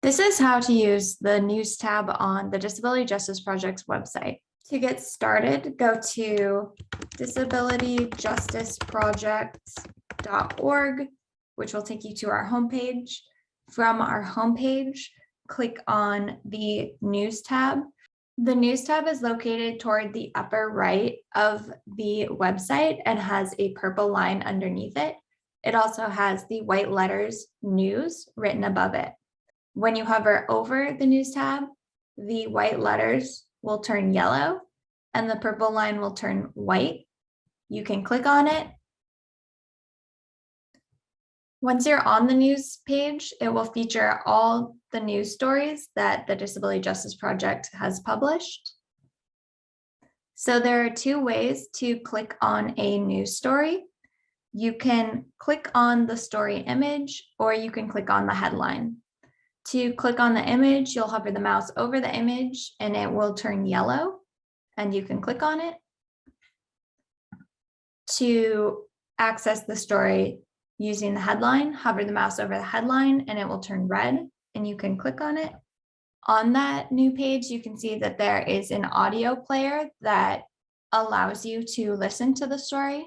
This is how to use the News tab on the Disability Justice Project's website. To get started, go to disabilityjusticeproject.org, which will take you to our homepage. From our homepage, click on the News tab. The News tab is located toward the upper right of the website and has a purple line underneath it. It also has the white letters News written above it. When you hover over the News tab, the white letters will turn yellow and the purple line will turn white. You can click on it. Once you're on the news page, it will feature all the news stories that the Disability Justice Project has published. So there are two ways to click on a news story. You can click on the story image or you can click on the headline. To click on the image, you'll hover the mouse over the image and it will turn yellow and you can click on it. To access the story using the headline, hover the mouse over the headline and it will turn red and you can click on it. On that new page, you can see that there is an audio player that allows you to listen to the story.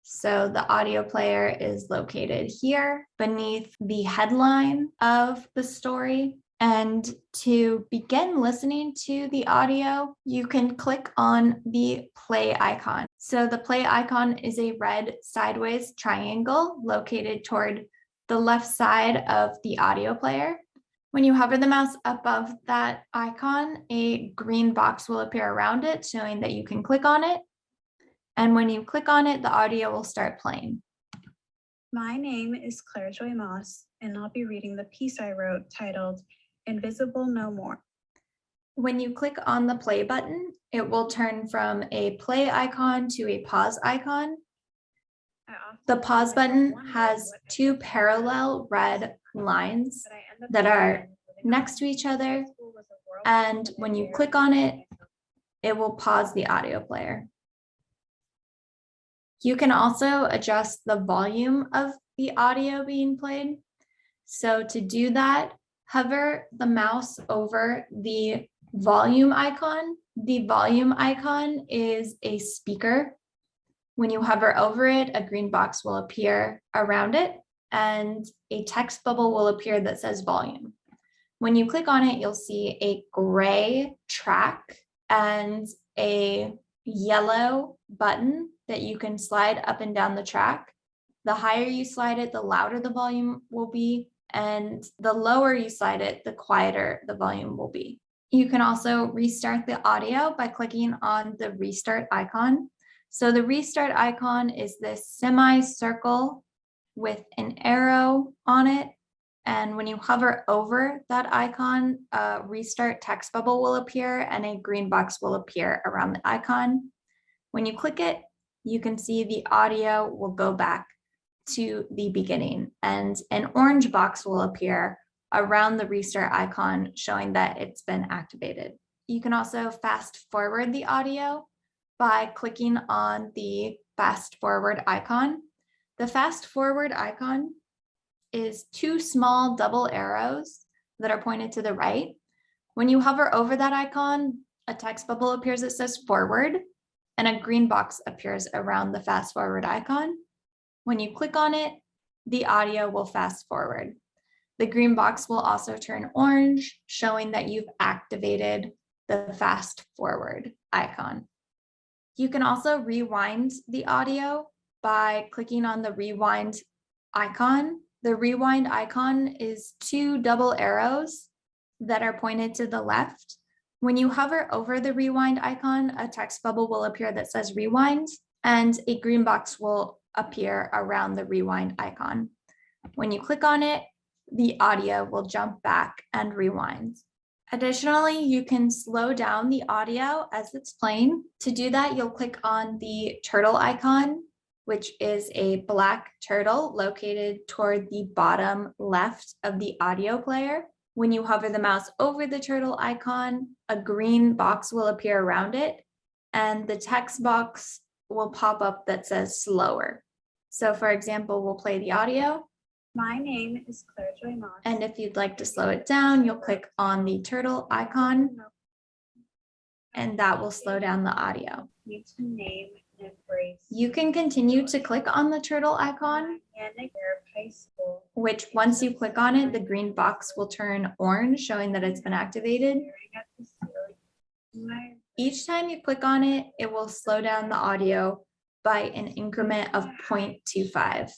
So the audio player is located here beneath the headline of the story. And to begin listening to the audio, you can click on the play icon. So the play icon is a red sideways triangle located toward the left side of the audio player. When you hover the mouse above that icon, a green box will appear around it, showing that you can click on it. And when you click on it, the audio will start playing. My name is Claire Joy Moss, and I'll be reading the piece I wrote titled Invisible No More. When you click on the play button, it will turn from a play icon to a pause icon. The pause button has two parallel red lines that are next to each other. And when you click on it, it will pause the audio player. You can also adjust the volume of the audio being played. So to do that, hover the mouse over the volume icon. The volume icon is a speaker. When you hover over it, a green box will appear around it and a text bubble will appear that says volume. When you click on it, you'll see a gray track and a yellow button that you can slide up and down the track. The higher you slide it, the louder the volume will be, and the lower you slide it, the quieter the volume will be. You can also restart the audio by clicking on the restart icon. So the restart icon is this semicircle with an arrow on it. And when you hover over that icon, a restart text bubble will appear and a green box will appear around the icon. When you click it, you can see the audio will go back to the beginning and an orange box will appear around the restart icon showing that it's been activated. You can also fast forward the audio by clicking on the fast forward icon. The fast forward icon is two small double arrows that are pointed to the right. When you hover over that icon, a text bubble appears that says forward and a green box appears around the fast forward icon. When you click on it, the audio will fast forward. The green box will also turn orange, showing that you've activated the fast forward icon. You can also rewind the audio by clicking on the rewind icon. The rewind icon is two double arrows that are pointed to the left. When you hover over the rewind icon, a text bubble will appear that says rewind and a green box will appear around the rewind icon. When you click on it, the audio will jump back and rewind. Additionally, you can slow down the audio as it's playing. To do that, you'll click on the turtle icon, which is a black turtle located toward the bottom left of the audio player. When you hover the mouse over the turtle icon, a green box will appear around it and the text box will pop up that says slower. So for example, we'll play the audio. My name is Claire Joy Moss. And if you'd like to slow it down, you'll click on the turtle icon and that will slow down the audio. Need to name and embrace. You can continue to click on the turtle icon, which once you click on it, the green box will turn orange, showing that it's been activated. Each time you click on it, it will slow down the audio by an increment of 0.25.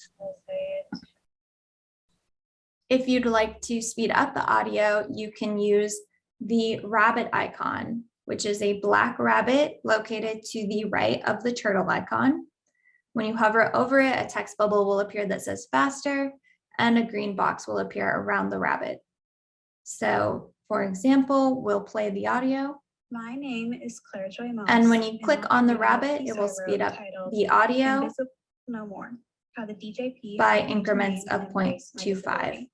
If you'd like to speed up the audio, you can use the rabbit icon, which is a black rabbit located to the right of the turtle icon. When you hover over it, a text bubble will appear that says faster, and a green box will appear around the rabbit. So, for example, we'll play the audio. My name is Claire Joy Moss. And when you click on the rabbit, it will speed up the audio No More, how the DJP by increments of 0.25.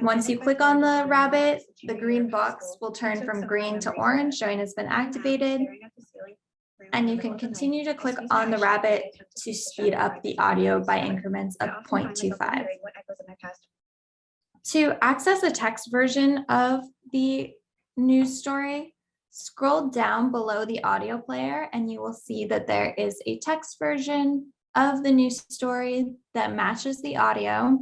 Once you click on the rabbit, the green box will turn from green to orange, showing it's been activated. And you can continue to click on the rabbit to speed up the audio by increments of 0.25. To access a text version of the news story, scroll down below the audio player and you will see that there is a text version of the news story that matches the audio.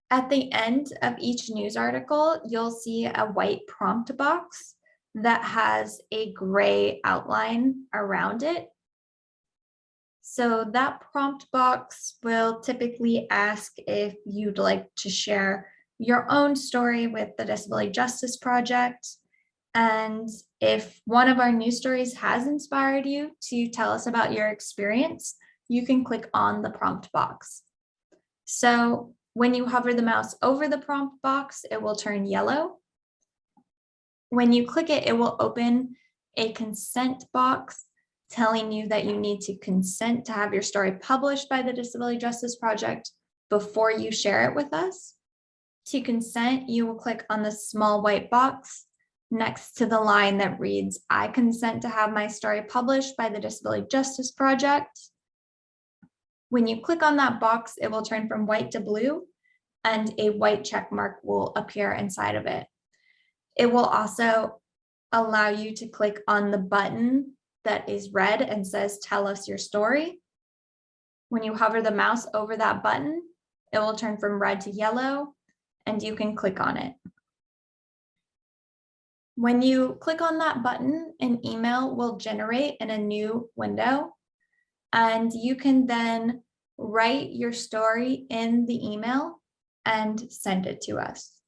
At the end of each news article, you'll see a white prompt box that has a gray outline around it. So that prompt box will typically ask if you'd like to share your own story with the Disability Justice Project. And if one of our news stories has inspired you to tell us about your experience, you can click on the prompt box. So when you hover the mouse over the prompt box, it will turn yellow. When you click it, it will open a consent box telling you that you need to consent to have your story published by the Disability Justice Project before you share it with us. To consent, you will click on the small white box next to the line that reads, "I consent to have my story published by the Disability Justice Project." When you click on that box, it will turn from white to blue and a white check mark will appear inside of it. It will also allow you to click on the button that is red and says, "Tell us your story." When you hover the mouse over that button, it will turn from red to yellow and you can click on it. When you click on that button, an email will generate in a new window, and you can then write your story in the email and send it to us.